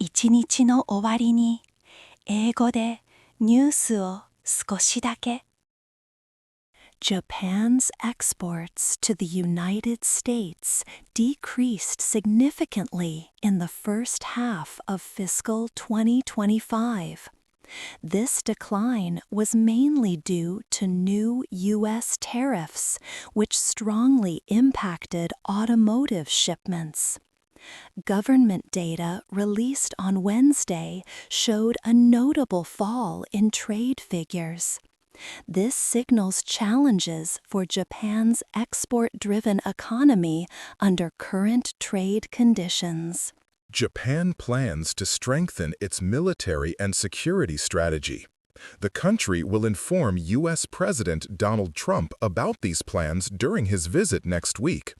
一日の終わりに英語でニュースを少しだけ。Japan's exports to the United States decreased significantly in the first half of fiscal 2025. This decline was mainly due to new U.S. tariffs, which strongly impacted automotive shipments. Government data released on Wednesday showed a notable fall in trade figures. This signals challenges for Japan's export-driven economy under current trade conditions. Japan plans to strengthen its military and security strategy. The country will inform U.S. President Donald Trump about these plans during his visit next week.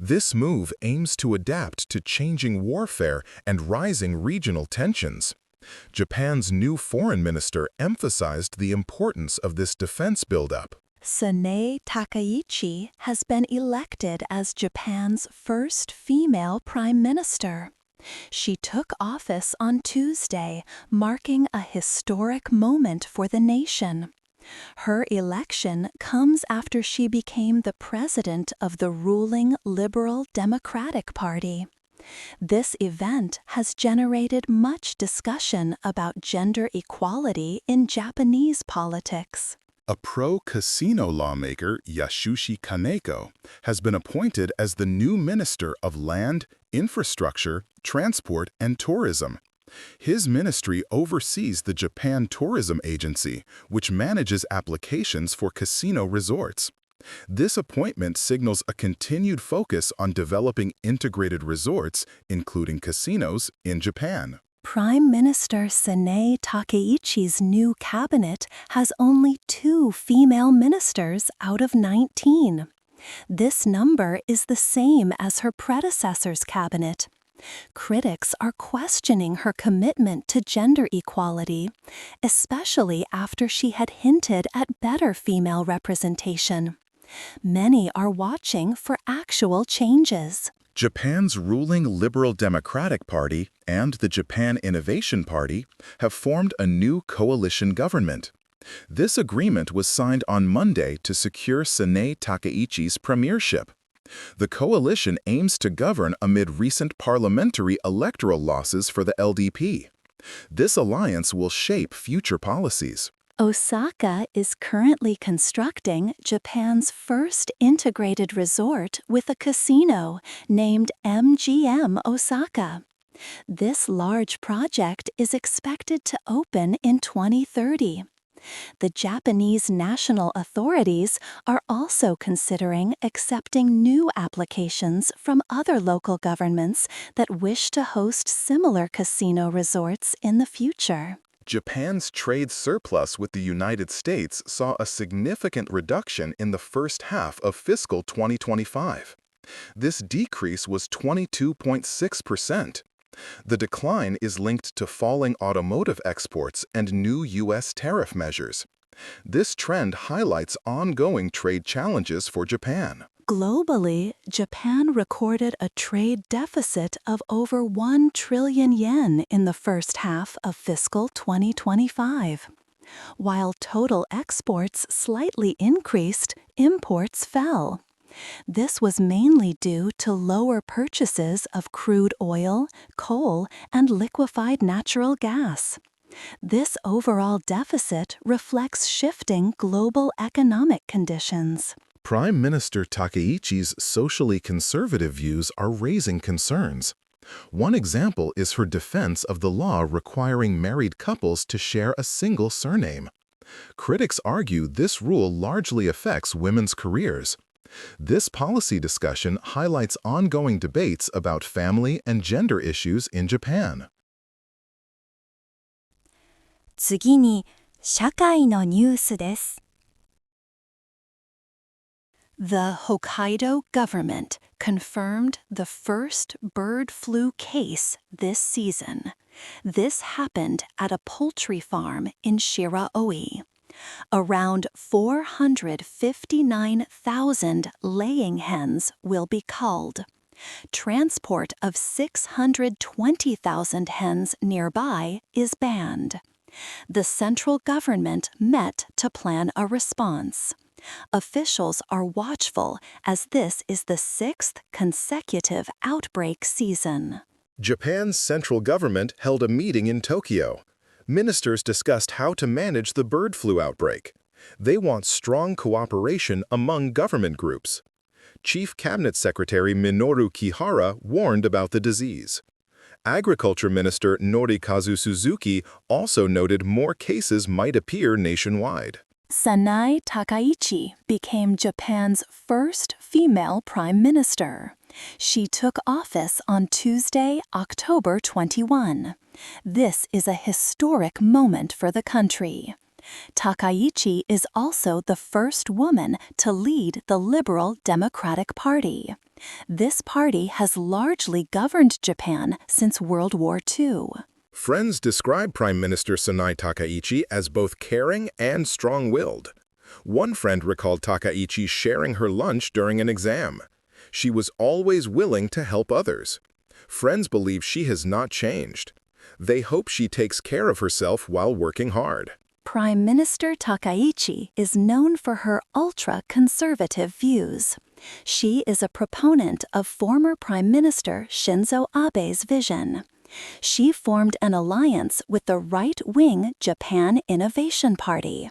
This move aims to adapt to changing warfare and rising regional tensions. Japan's new foreign minister emphasized the importance of this defense buildup. Sanae Takaichi has been elected as Japan's first female prime minister. She took office on Tuesday, marking a historic moment for the nation. Her election comes after she became the president of the ruling Liberal Democratic Party. This event has generated much discussion about gender equality in Japanese politics. A pro-casino lawmaker, Yasushi Kaneko, has been appointed as the new Minister of Land, Infrastructure, Transport, and Tourism. His ministry oversees the Japan Tourism Agency, which manages applications for casino resorts. This appointment signals a continued focus on developing integrated resorts, including casinos, in Japan. Prime Minister Sanae Takaichi's new cabinet has only 2 female ministers out of 19. This number is the same as her predecessor's cabinet. Critics are questioning her commitment to gender equality, especially after she had hinted at better female representation. Many are watching for actual changes. Japan's ruling Liberal Democratic Party and the Japan Innovation Party have formed a new coalition government. This agreement was signed on Monday to secure Sanae Takaichi's premiership. The coalition aims to govern amid recent parliamentary electoral losses for the LDP. This alliance will shape future policies. Osaka is currently constructing Japan's first integrated resort with a casino named MGM Osaka. This large project is expected to open in 2030. The Japanese national authorities are also considering accepting new applications from other local governments that wish to host similar casino resorts in the future. Japan's trade surplus with the United States saw a significant reduction in the first half of fiscal 2025. This decrease was 22.6%. The decline is linked to falling automotive exports and new U.S. tariff measures. This trend highlights ongoing trade challenges for Japan. Globally, Japan recorded a trade deficit of over 1 trillion yen in the first half of fiscal 2025. While total exports slightly increased, imports fell. This was mainly due to lower purchases of crude oil, coal, and liquefied natural gas. This overall deficit reflects shifting global economic conditions. Prime Minister Takaichi's socially conservative views are raising concerns. One example is her defense of the law requiring married couples to share a single surname. Critics argue this rule largely affects women's careers. This policy discussion highlights ongoing debates about family and gender issues in Japan. 次に、社会のニュースです。The Hokkaido government confirmed the first bird flu case this season. This happened at a poultry farm in Shiraoi. Around 459,000 laying hens will be culled. Transport of 620,000 hens nearby is banned. The central government met to plan a response. Officials are watchful as this is the 6th consecutive outbreak season. Japan's central government held a meeting in Tokyo. Ministers discussed how to manage the bird flu outbreak. They want strong cooperation among government groups. Chief Cabinet Secretary Minoru Kihara warned about the disease. Agriculture Minister Norikazu Suzuki also noted more cases might appear nationwide. Sanai Takaichi became Japan's first female prime minister. She took office on Tuesday, October 21. This is a historic moment for the country. Takaichi is also the first woman to lead the Liberal Democratic Party. This party has largely governed Japan since World War II. Friends describe Prime Minister Sanai Takaichi as both caring and strong-willed. One friend recalled Takaichi sharing her lunch during an exam. She was always willing to help others. Friends believe she has not changed. They hope she takes care of herself while working hard. Prime Minister Takaichi is known for her ultra-conservative views. She is a proponent of former Prime Minister Shinzo Abe's vision. She formed an alliance with the right-wing Japan Innovation Party.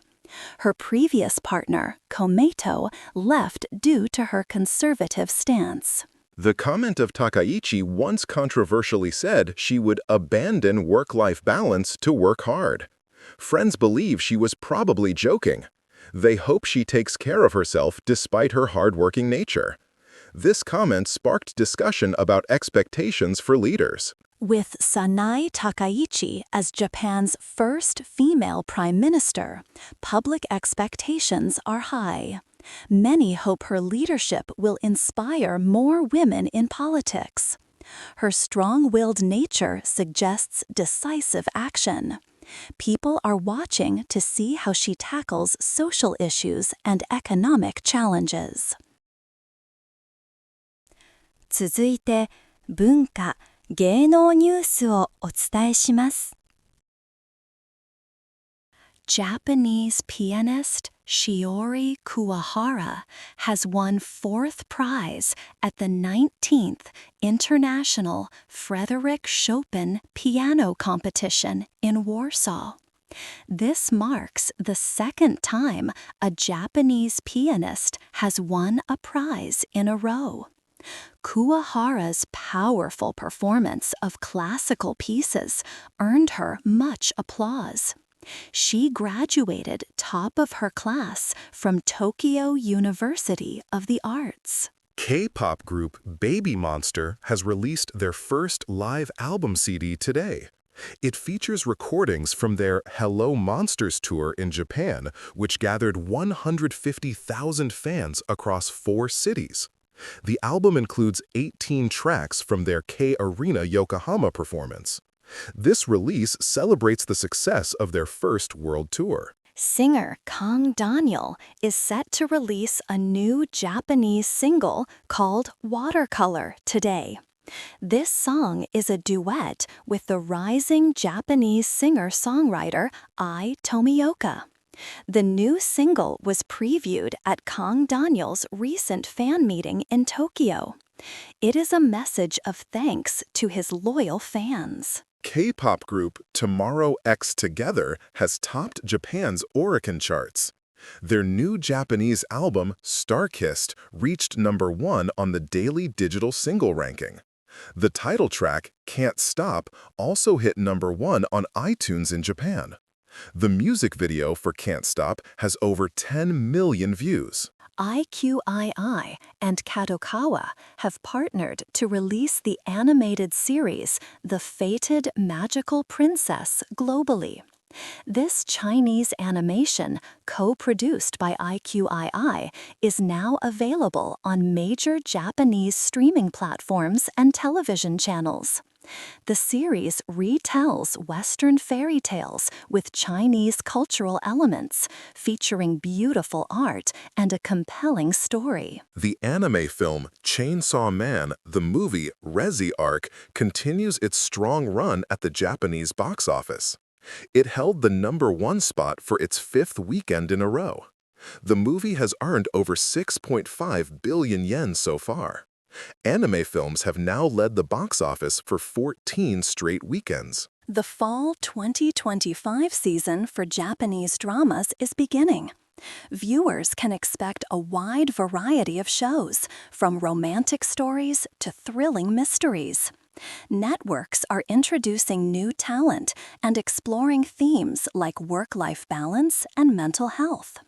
Her previous partner, Komeito, left due to her conservative stance. The comment of Takaichi once controversially said she would abandon work-life balance to work hard. Friends believe she was probably joking. They hope she takes care of herself despite her hard-working nature. This comment sparked discussion about expectations for leaders. With Sanai Takaichi as Japan's first female prime minister, public expectations are high. Many hope her leadership will inspire more women in politics. Her strong-willed nature suggests decisive action. People are watching to see how she tackles social issues and economic challenges. 続いて、文化・芸能ニュースをお伝えします。Japanese pianist Shiori Kuwahara has won 4th prize at the 19th International Frederick Chopin Piano Competition in Warsaw. This marks the 2nd time a Japanese pianist has won a prize in a row. Kuwahara's powerful performance of classical pieces earned her much applause. She graduated top of her class from Tokyo University of the Arts. K-pop group BABYMONSTER has released their first live album CD today. It features recordings from their Hello Monsters tour in Japan, which gathered 150,000 fans across 4 cities. The album includes 18 tracks from their K-Arena Yokohama performance. This release celebrates the success of their first world tour. Singer Kang Daniel is set to release a new Japanese single called Watercolor today. This song is a duet with the rising Japanese singer-songwriter Ai Tomioka. The new single was previewed at Kang Daniel's recent fan meeting in Tokyo. It is a message of thanks to his loyal fans. K-pop group Tomorrow X Together has topped Japan's Oricon charts. Their new Japanese album, Star-Kissed, reached #1 on the daily digital single ranking. The title track, Can't Stop, also hit #1 on iTunes in Japan. The music video for Can't Stop has over 10 million views. IQII and Kadokawa have partnered to release the animated series The Fated Magical Princess globally. This Chinese animation, co-produced by IQII, is now available on major Japanese streaming platforms and television channels. The series retells Western fairy tales with Chinese cultural elements, featuring beautiful art and a compelling story. The anime film Chainsaw Man, the movie Rezi Arc, continues its strong run at the Japanese box office. It held the #1 spot for its 5th weekend in a row. The movie has earned over 6.5 billion yen so far. Anime films have now led the box office for 14 straight weekends. The fall 2025 season for Japanese dramas is beginning. Viewers can expect a wide variety of shows, from romantic stories to thrilling mysteries. Networks are introducing new talent and exploring themes like work-life balance and mental health.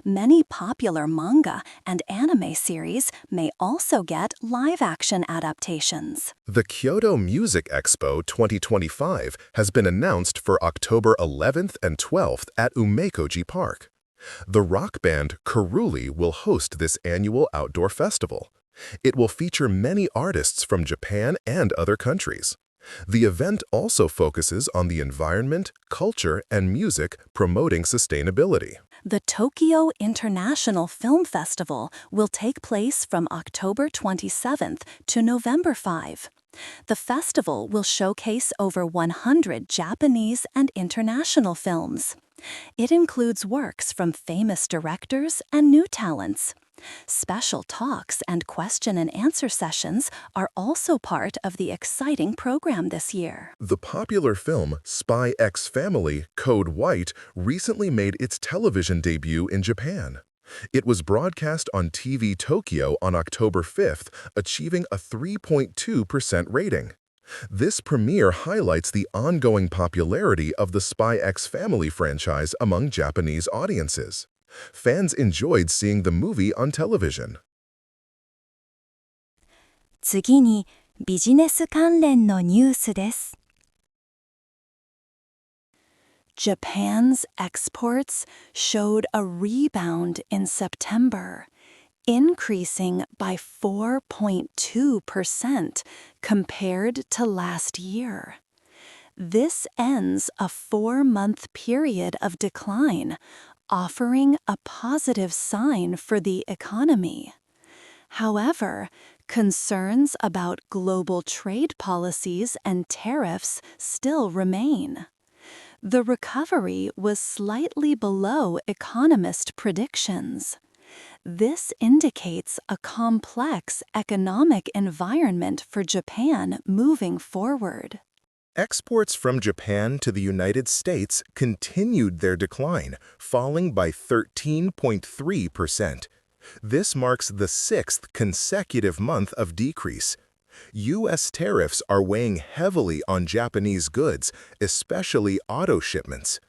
Many popular manga and anime series may also get live-action adaptations. The Kyoto Music Expo 2025 has been announced for October 11th and 12th at Umekoji Park. The rock band Karuli will host this annual outdoor festival. It will feature many artists from Japan and other countries. The event also focuses on the environment, culture, and music, promoting sustainability. The Tokyo International Film Festival will take place from October 27th to November 5. The festival will showcase over 100 Japanese and international films. It includes works from famous directors and new talents. Special talks and question-and-answer sessions are also part of the exciting program this year. The popular film Spy X Family Code White recently made its television debut in Japan. It was broadcast on TV Tokyo on October 5th, achieving a 3.2% rating. This premiere highlights the ongoing popularity of the Spy X Family franchise among Japanese audiences. Fans enjoyed seeing the movie on television. 次にビジネス関連のニュースです。Japan's exports showed a rebound in September, increasing by 4.2% compared to last year. This ends a 4-month period of decline, offering a positive sign for the economy. However, concerns about global trade policies and tariffs still remain. The recovery was slightly below economist predictions. This indicates a complex economic environment for Japan moving forward. Exports from Japan to the United States continued their decline, falling by 13.3%. This marks the 6th consecutive month of decrease. U.S. tariffs are weighing heavily on Japanese goods, especially auto shipments.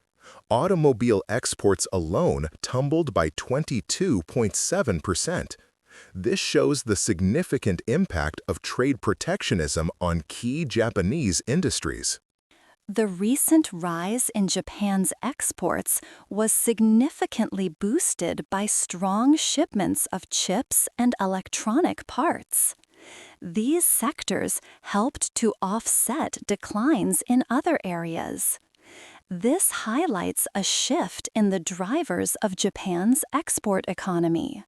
Automobile exports alone tumbled by 22.7%. This shows the significant impact of trade protectionism on key Japanese industries. The recent rise in Japan's exports was significantly boosted by strong shipments of chips and electronic parts. These sectors helped to offset declines in other areas. This highlights a shift in the drivers of Japan's export economy.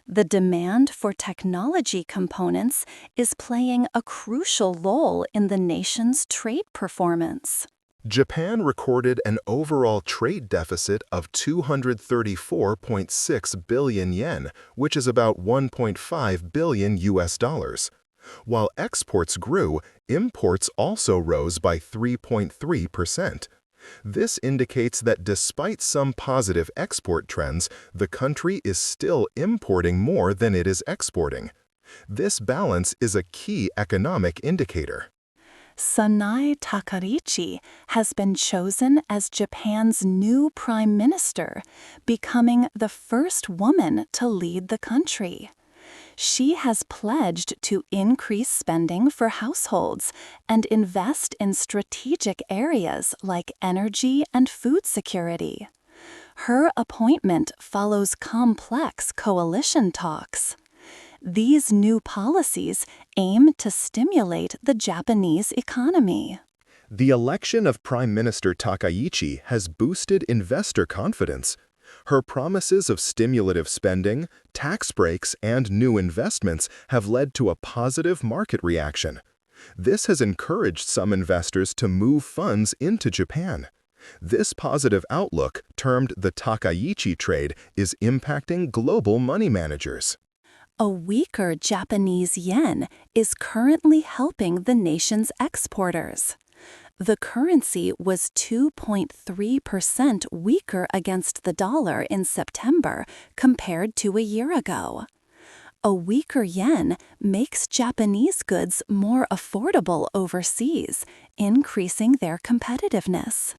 The demand for technology components is playing a crucial role in the nation's trade performance. Japan recorded an overall trade deficit of 234.6 billion yen, which is about 1.5 billion US dollars. While exports grew, imports also rose by 3.3%. This indicates that despite some positive export trends, the country is still importing more than it is exporting. This balance is a key economic indicator. Sanae Takaichi has been chosen as Japan's new prime minister, becoming the first woman to lead the country. She has pledged to increase spending for households and invest in strategic areas like energy and food security. Her appointment follows complex coalition talks. These new policies aim to stimulate the Japanese economy. The election of Prime Minister Takaichi has boosted investor confidence. Her promises of stimulative spending, tax breaks, and new investments have led to a positive market reaction. This has encouraged some investors to move funds into Japan. This positive outlook, termed the Takaichi trade, is impacting global money managers. A weaker Japanese yen is currently helping the nation's exporters. The currency was 2.3% weaker against the dollar in September compared to a year ago. A weaker yen makes Japanese goods more affordable overseas, increasing their competitiveness.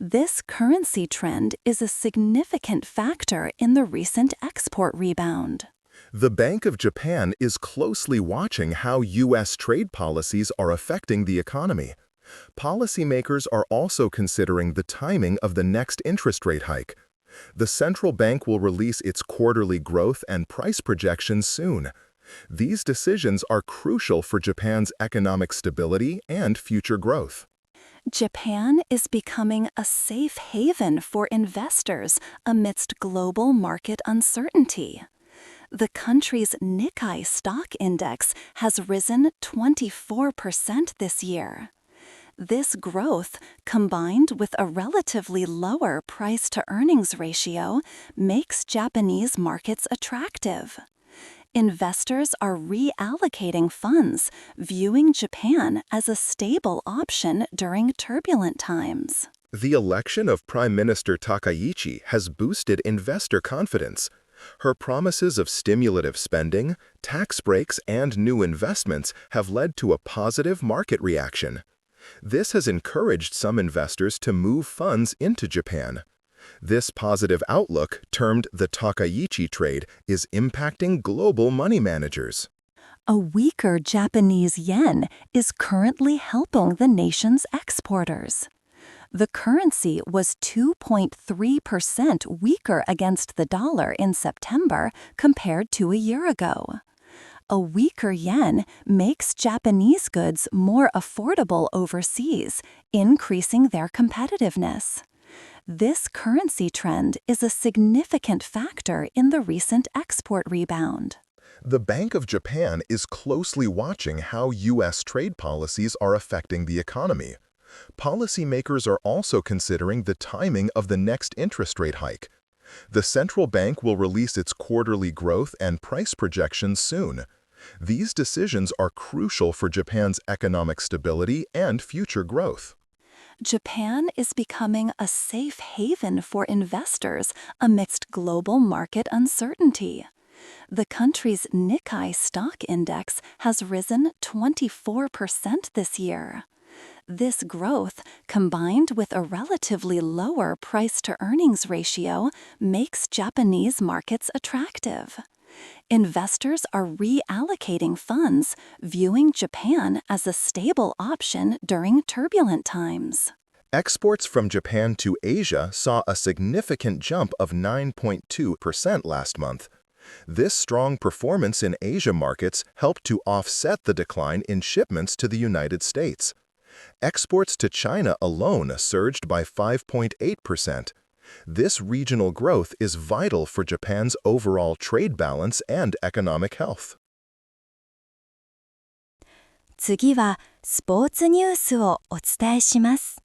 This currency trend is a significant factor in the recent export rebound. The Bank of Japan is closely watching how U.S. trade policies are affecting the economy. Policymakers are also considering the timing of the next interest rate hike. The central bank will release its quarterly growth and price projections soon. These decisions are crucial for Japan's economic stability and future growth. Japan is becoming a safe haven for investors amidst global market uncertainty. The country's Nikkei stock index has risen 24% this year. This growth, combined with a relatively lower price-to-earnings ratio, makes Japanese markets attractive. Investors are reallocating funds, viewing Japan as a stable option during turbulent times. The election of Prime Minister Takaichi has boosted investor confidence. Her promises of stimulative spending, tax breaks, and new investments have led to a positive market reaction. This has encouraged some investors to move funds into Japan. This positive outlook, termed the Takaichi trade, is impacting global money managers. A weaker Japanese yen is currently helping the nation's exporters. The currency was 2.3% weaker against the dollar in September compared to a year ago. A weaker yen makes Japanese goods more affordable overseas, increasing their competitiveness. This currency trend is a significant factor in the recent export rebound. The Bank of Japan is closely watching how U.S. trade policies are affecting the economy. Policymakers are also considering the timing of the next interest rate hike. The central bank will release its quarterly growth and price projections soon. These decisions are crucial for Japan's economic stability and future growth. Japan is becoming a safe haven for investors amidst global market uncertainty. The country's Nikkei stock index has risen 24% this year. This growth, combined with a relatively lower price-to-earnings ratio, makes Japanese markets attractive. Investors are reallocating funds, viewing Japan as a stable option during turbulent times. Exports from Japan to Asia saw a significant jump of 9.2% last month. This strong performance in Asia markets helped to offset the decline in shipments to the United States. Exports to China alone surged by 5.8%. This regional growth is vital for Japan's overall trade balance and economic health. 次はスポーツニュースをお伝えします。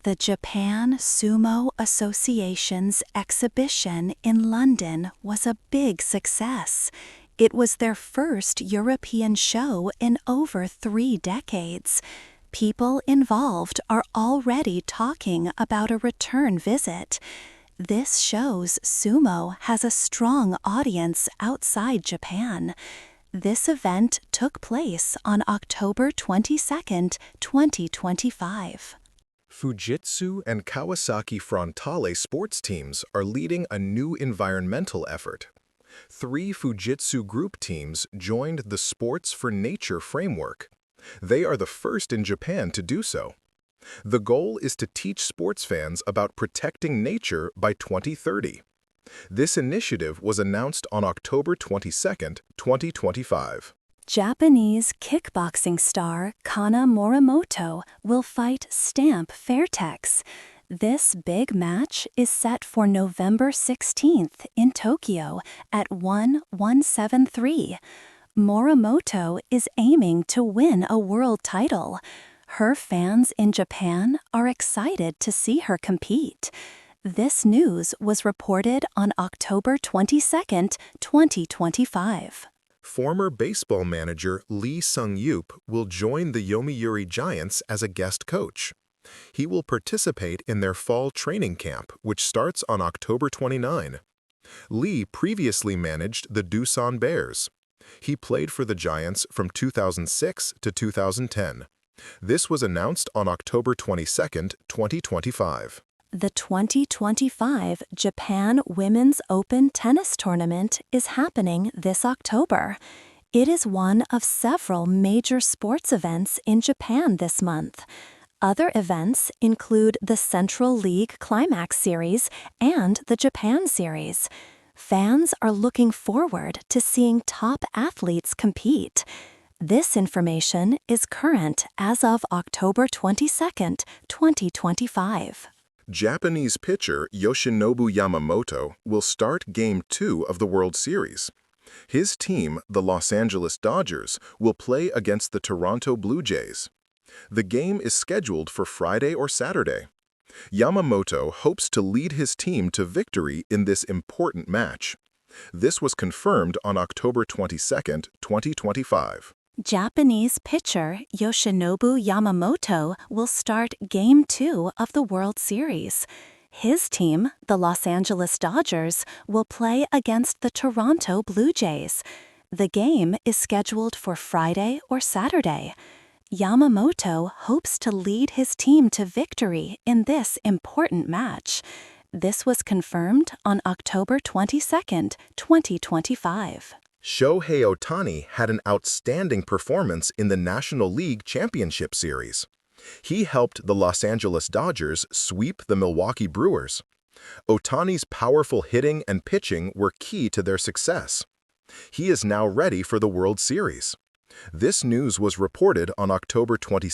The Japan Sumo Association's exhibition in London was a big success. It was their first European show in over 3 decades. People involved are already talking about a return visit. This shows sumo has a strong audience outside Japan. This event took place on October 22, 2025. Fujitsu and Kawasaki Frontale sports teams are leading a new environmental effort. 3 Fujitsu group teams joined the Sports for Nature framework. They are the first in Japan to do so. The goal is to teach sports fans about protecting nature by 2030. This initiative was announced on October 22, 2025. Japanese kickboxing star Kana Morimoto will fight Stamp Fairtex. This big match is set for November 16th in Tokyo at 173. Morimoto is aiming to win a world title. Her fans in Japan are excited to see her compete. This news was reported on October 22nd, 2025. Former baseball manager Lee Sung-yup will join the Yomiuri Giants as a guest coach. He will participate in their fall training camp, which starts on October 29. Lee previously managed the Doosan Bears. He played for the Giants from 2006 to 2010. This was announced on October 22, 2025. The 2025 Japan Women's Open Tennis Tournament is happening this October. It is one of several major sports events in Japan this month. Other events include the Central League Climax Series and the Japan Series. Fans are looking forward to seeing top athletes compete. This information is current as of October 22nd, 2025. Japanese pitcher Yoshinobu Yamamoto will start Game 2 of the World Series. His team, the Los Angeles Dodgers, will play against the Toronto Blue Jays. The game is scheduled for Friday or Saturday. Yamamoto hopes to lead his team to victory in this important match. This was confirmed on October 22, 2025. Japanese pitcher Yoshinobu Yamamoto will start Game 2 of the World Series. His team, the Los Angeles Dodgers, will play against the Toronto Blue Jays. The game is scheduled for Friday or Saturday. Yamamoto hopes to lead his team to victory in this important match. This was confirmed on October 22, 2025. Shohei Ohtani had an outstanding performance in the National League Championship Series. He helped the Los Angeles Dodgers sweep the Milwaukee Brewers. Ohtani's powerful hitting and pitching were key to their success. He is now ready for the World Series. This news was reported on October 22,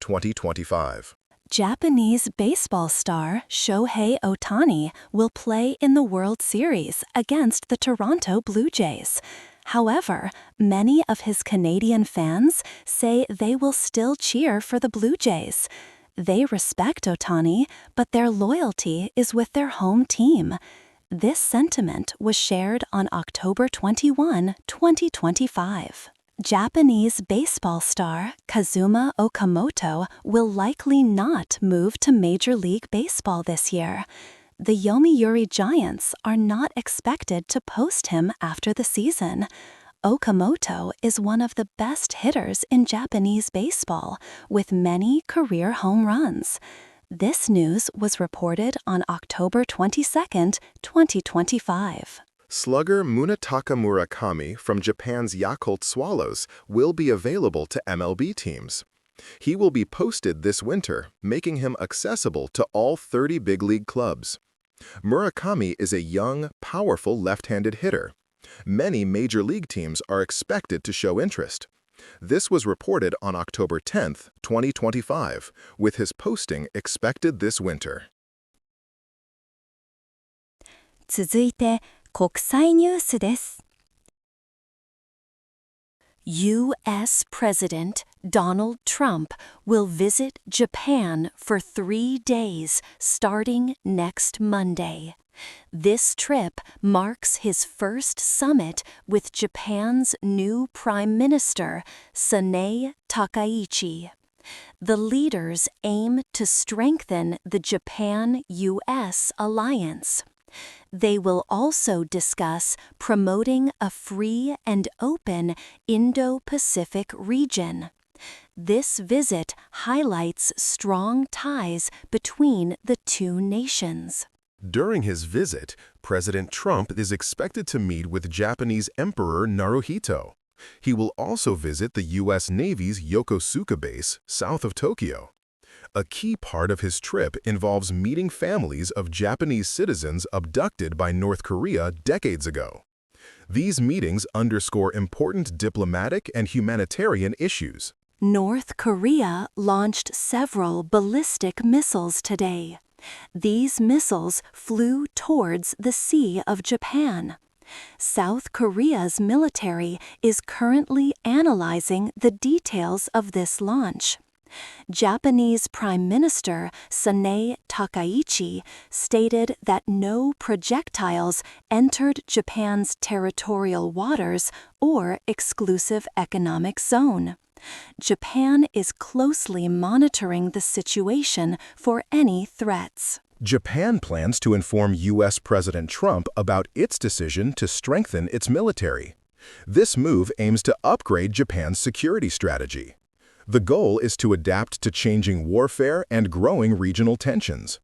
2025. Japanese baseball star Shohei Ohtani will play in the World Series against the Toronto Blue Jays. However, many of his Canadian fans say they will still cheer for the Blue Jays. They respect Ohtani, but their loyalty is with their home team. This sentiment was shared on October 21, 2025. Japanese baseball star Kazuma Okamoto will likely not move to Major League Baseball this year. The Yomiuri Giants are not expected to post him after the season. Okamoto is one of the best hitters in Japanese baseball, with many career home runs. This news was reported on October 22, 2025. Slugger Munetaka Murakami from Japan's Yakult Swallows will be available to MLB teams. He will be posted this winter, making him accessible to all 30 big league clubs. Murakami is a young, powerful left-handed hitter. Many major league teams are expected to show interest. This was reported on October 10, 2025, with his posting expected this winter. 続いて国際ニュースです。U.S. President Donald Trump will visit Japan for 3 days starting next Monday. This trip marks his first summit with Japan's new Prime Minister, Sanae Takaichi. The leaders aim to strengthen the Japan-U.S. alliance. They will also discuss promoting a free and open Indo-Pacific region. This visit highlights strong ties between the two nations. During his visit, President Trump is expected to meet with Japanese Emperor Naruhito. He will also visit the U.S. Navy's Yokosuka base, south of Tokyo. A key part of his trip involves meeting families of Japanese citizens abducted by North Korea decades ago. These meetings underscore important diplomatic and humanitarian issues. North Korea launched several ballistic missiles today. These missiles flew towards the Sea of Japan. South Korea's military is currently analyzing the details of this launch. Japanese Prime Minister Sanae Takaichi stated that no projectiles entered Japan's territorial waters or exclusive economic zone. Japan is closely monitoring the situation for any threats. Japan plans to inform U.S. President Trump about its decision to strengthen its military. This move aims to upgrade Japan's security strategy. The goal is to adapt to changing warfare and growing regional tensions.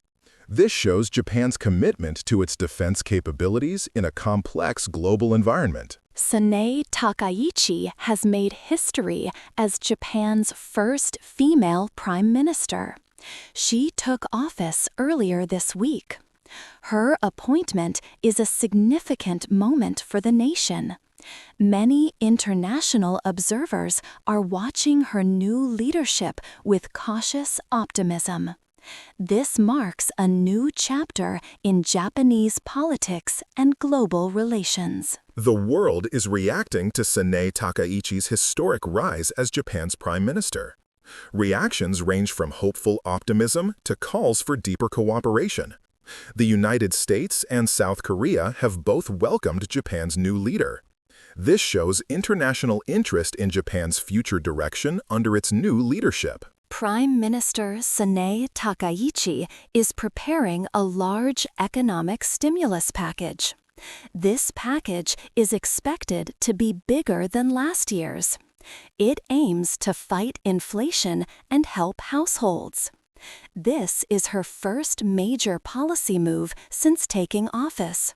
This shows Japan's commitment to its defense capabilities in a complex global environment. Sanae Takaichi has made history as Japan's first female prime minister. She took office earlier this week. Her appointment is a significant moment for the nation. Many international observers are watching her new leadership with cautious optimism. This marks a new chapter in Japanese politics and global relations. The world is reacting to Sanae Takaichi's historic rise as Japan's prime minister. Reactions range from hopeful optimism to calls for deeper cooperation. The United States and South Korea have both welcomed Japan's new leader. This shows international interest in Japan's future direction under its new leadership. Prime Minister Sanae Takaichi is preparing a large economic stimulus package. This package is expected to be bigger than last year's. It aims to fight inflation and help households. This is her first major policy move since taking office.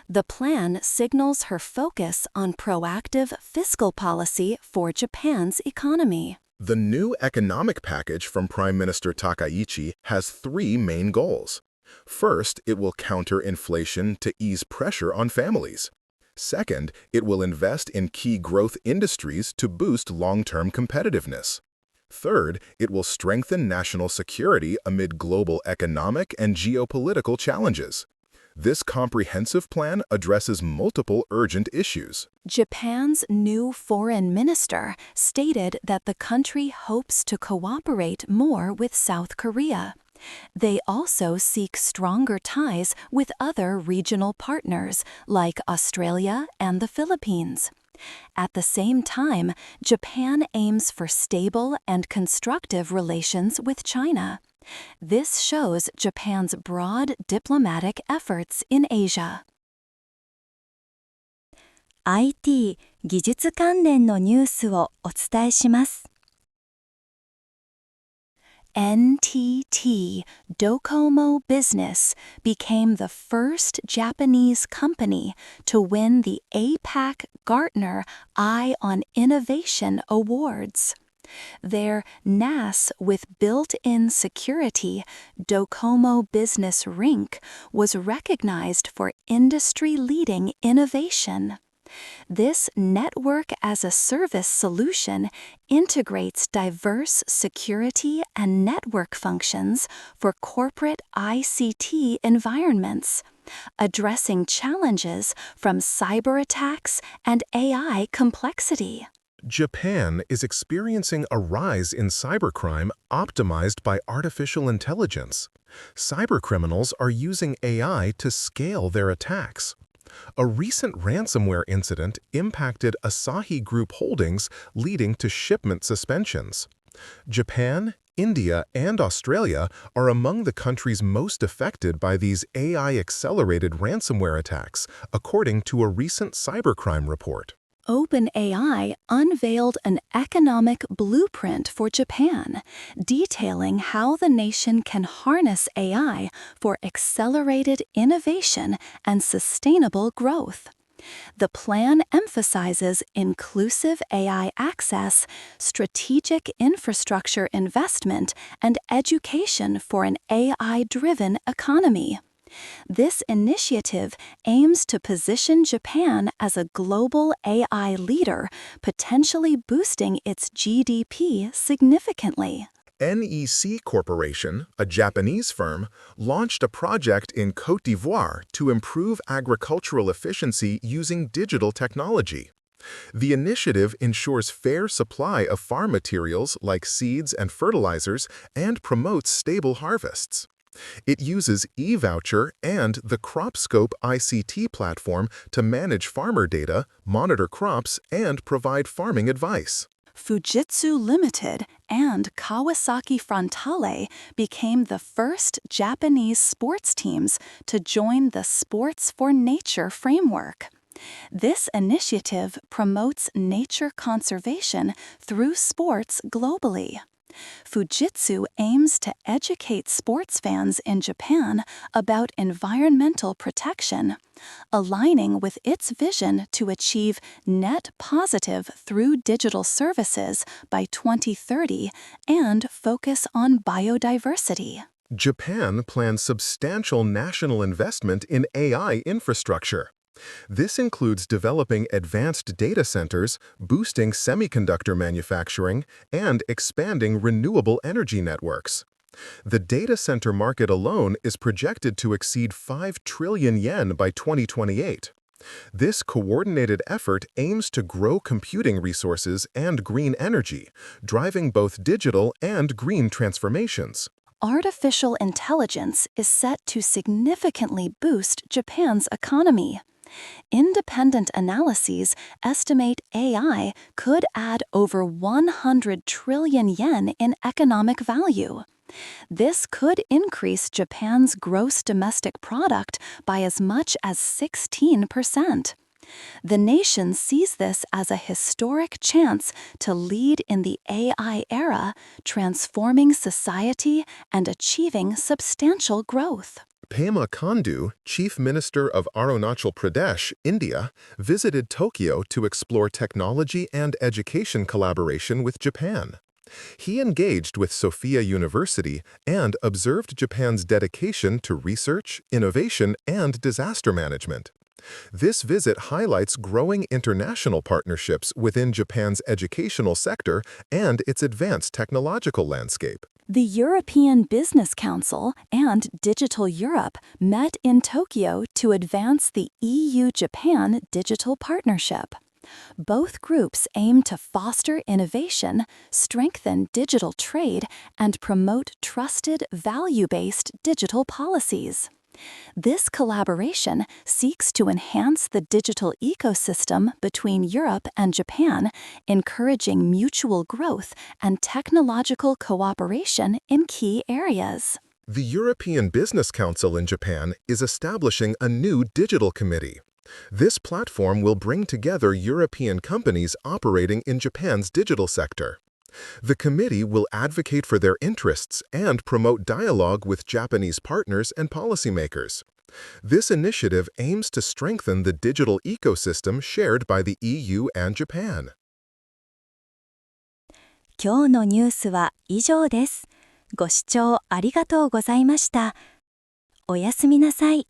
The plan signals her focus on proactive fiscal policy for Japan's economy. The new economic package from Prime Minister Takaichi has three main goals. First, it will counter inflation to ease pressure on families. Second, it will invest in key growth industries to boost long-term competitiveness. Third, it will strengthen national security amid global economic and geopolitical challenges. This comprehensive plan addresses multiple urgent issues. Japan's new foreign minister stated that the country hopes to cooperate more with South Korea. They also seek stronger ties with other regional partners like Australia and the Philippines. At the same time, Japan aims for stable and constructive relations with China. This shows Japan's broad diplomatic efforts in Asia. IT 技術関連のニュースをお伝えします。NTT Docomo Business became the first Japanese company to win the APAC Gartner Eye on Innovation Awards. Their NAS with built-in security, Docomo Business Rink, was recognized for industry-leading innovation. This network-as-a-service solution integrates diverse security and network functions for corporate ICT environments, addressing challenges from cyber attacks and AI complexity. Japan is experiencing a rise in cybercrime optimized by artificial intelligence. Cybercriminals are using AI to scale their attacks. A recent ransomware incident impacted Asahi Group Holdings, leading to shipment suspensions. Japan, India, and Australia are among the countries most affected by these AI-accelerated ransomware attacks, according to a recent cybercrime report. OpenAI unveiled an economic blueprint for Japan, detailing how the nation can harness AI for accelerated innovation and sustainable growth. The plan emphasizes inclusive AI access, strategic infrastructure investment, and education for an AI-driven economy. This initiative aims to position Japan as a global AI leader, potentially boosting its GDP significantly. NEC Corporation, a Japanese firm, launched a project in Côte d'Ivoire to improve agricultural efficiency using digital technology. The initiative ensures fair supply of farm materials like seeds and fertilizers and promotes stable harvests. It uses e-voucher and the CropScope ICT platform to manage farmer data, monitor crops, and provide farming advice. Fujitsu Limited and Kawasaki Frontale became the first Japanese sports teams to join the Sports for Nature framework. This initiative promotes nature conservation through sports globally. Fujitsu aims to educate sports fans in Japan about environmental protection, aligning with its vision to achieve net positive through digital services by 2030 and focus on biodiversity. Japan plans substantial national investment in AI infrastructure. This includes developing advanced data centers, boosting semiconductor manufacturing, and expanding renewable energy networks. The data center market alone is projected to exceed 5 trillion yen by 2028. This coordinated effort aims to grow computing resources and green energy, driving both digital and green transformations. Artificial intelligence is set to significantly boost Japan's economy. Independent analyses estimate AI could add over 100 trillion yen in economic value. This could increase Japan's gross domestic product by as much as 16%. The nation sees this as a historic chance to lead in the AI era, transforming society and achieving substantial growth. Pema Khandu, Chief Minister of Arunachal Pradesh, India, visited Tokyo to explore technology and education collaboration with Japan. He engaged with Sophia University and observed Japan's dedication to research, innovation, and disaster management. This visit highlights growing international partnerships within Japan's educational sector and its advanced technological landscape. The European Business Council and Digital Europe met in Tokyo to advance the EU-Japan digital partnership. Both groups aim to foster innovation, strengthen digital trade, and promote trusted, value-based digital policies. This collaboration seeks to enhance the digital ecosystem between Europe and Japan, encouraging mutual growth and technological cooperation in key areas. The European Business Council in Japan is establishing a new digital committee. This platform will bring together European companies operating in Japan's digital sector. The committee will advocate for their interests and promote dialogue with Japanese partners and policymakers. This initiative aims to strengthen the digital ecosystem shared by the EU and Japan. 今日のニュースは以上です。ご視聴ありがとうございました。おやすみなさい。